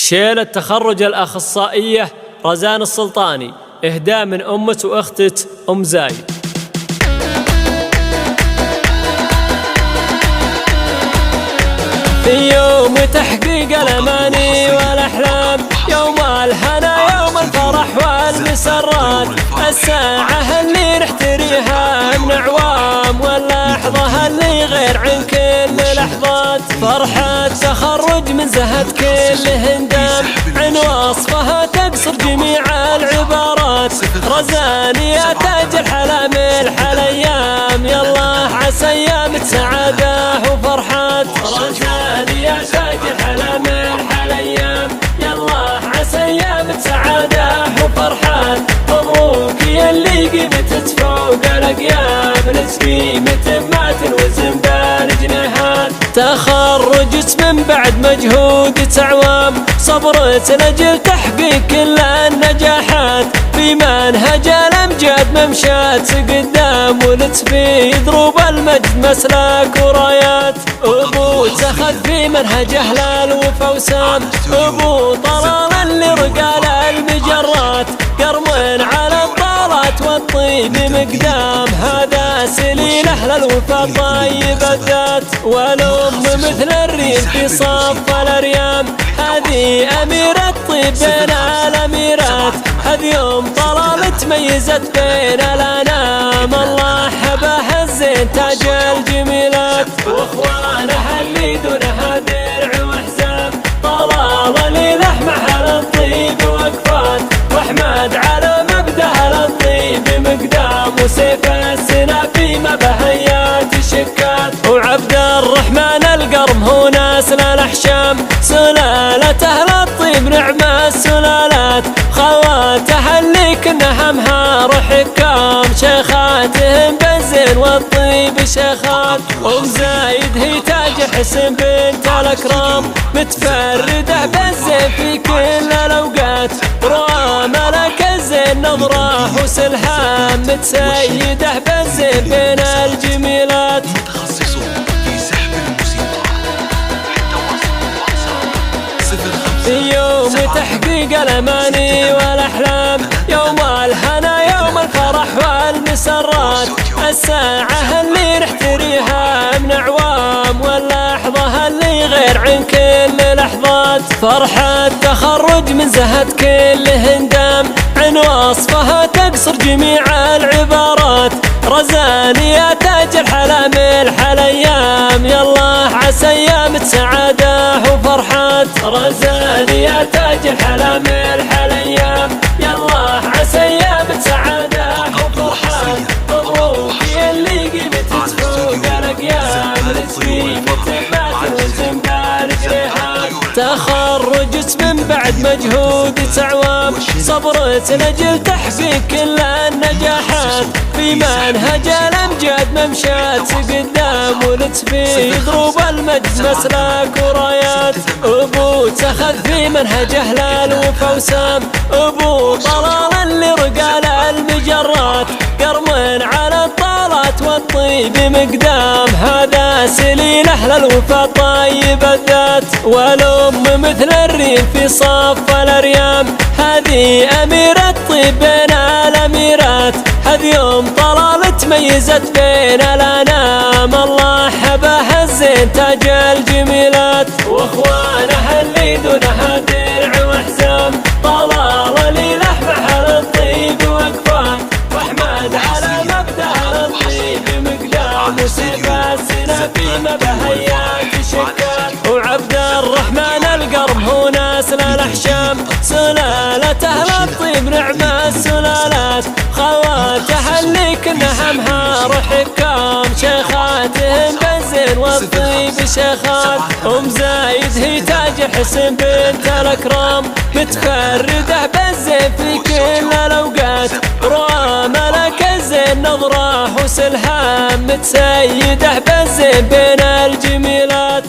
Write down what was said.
شيلة تخرج الأخصائية رزان السلطاني، إهداء من أمة وأختة أم زايد. في يوم تحقيق الأماني والأحلام، يوم الهنا يوم الفرح والمسرات، الساعة اللي نحتريها من عوام، واللحظة اللي غير عن كل لحظات. فرحة تخرج من زهد كل هندام، عن وصفها تقصر جميع العبارات. رزان يا تاج الحلا ملح الأيام، يلا عسى أيام سعادة وفرحات. رزان يا تاج الحلا ملح الأيام، يلا عسى أيام سعادة وفرحات. مبروك يا اللي قيمتك فوق الأقيام، نسقي ما تنوزن بالجنيهات. تخرجت من بعد مجهود أعوام، صبرت لأجل تحقيق كل النجاحات. في منهج الأمجاد ممشات قدام، ولت في دروب المجد مسلك ورايات. أبو تخذ في منهج أهل الوفا وسام، أبو طلال اللي رقال المجرات. قرم على الطالات والطيب مقدام، هذا سليل أهل الوفا طيب الذات. والأم مثل الريم في صف الأريام، هذه أميرة الطيب بين الأميرات. هذ يوم طلال تميزت بين الأنام، الله حباها الزين تاج الجميلات. واخوانها اللي دونها درع وحزام، طلال لي لحمها للطيب وقفات. واحمد على مبدأها للطيب مقدام، وسيف السنا في مبهيات شكات. وعبد الرحمن القرم هو نسل الأحشام، سلالة أهل الطيب نعم السلالات. خواتها اللي كنا همها حكام، شيخاتهم بالزين والطيب شيخات. أم زايد هي تاج حسن بنت الأكرام، متفردة بالزين في كل الأوقات. روى ملك الزين نظره وسلهام، متسيده بالزين بين الجميلات. في يوم تحقيق الأماني والأحلام، يوم الهنا يوم الفرح والمسرات، الساعة اللي نحتريها من عوام، واللحظة اللي غير عن كل لحظات. فرحة تخرج من زهد كل هندام، عن وصفها تقصر جميع العبارات. رزان يا تاج الحلا ملح الأيام، يلا عسى أيام سعادة وفرحات. رزان يا تاج الحلا ملح الأيام، يلا عسى أيام سعادة وفرحات. مبروك يا اللي قيمتك فوق الأقيام، نسقي ما تنوزن بالجنيهات. تخرجت من بعد مجهود أعوام، صبرت لأجل تحقيق كل النجاحات. في منهج الأمجاد ممشات قدام، ولت في دروب المجد مسلك ورايات. أبو تخذ في منهج أهل الوفا وسام، أبو طلال اللي رقال المجرات. قرم على الطالات والطيب مقدام، هذا سليل أهل الوفا طيب الذات. والأم مثل الريم في صف الأريام، هذه أميرة الطيب بين الأميرات. هذ يوم طلال تميزت بين الأنام، الله حباها الزين تاج الجميلات. واخوانها اللي دونها درع وحزام، طلال لي لحمها للطيب وقفات. واحمد على مبدأها للطيب مقدام، وسيف السنا في مبهيات شكات. وعبد الرحمن القرم هو نسل الأحشام، سلالة أهل الطيب نعم السلالات. خواتها اللي كنا همها حكام، شيخاتهم بالزين والطيب شيخات. أم زايد هي تاج حسن بنت الأكرام، متفردة بالزين في كل الأوقات. روى ملك الزين نظره وسلهام، متسيده بالزين بين الجميلات.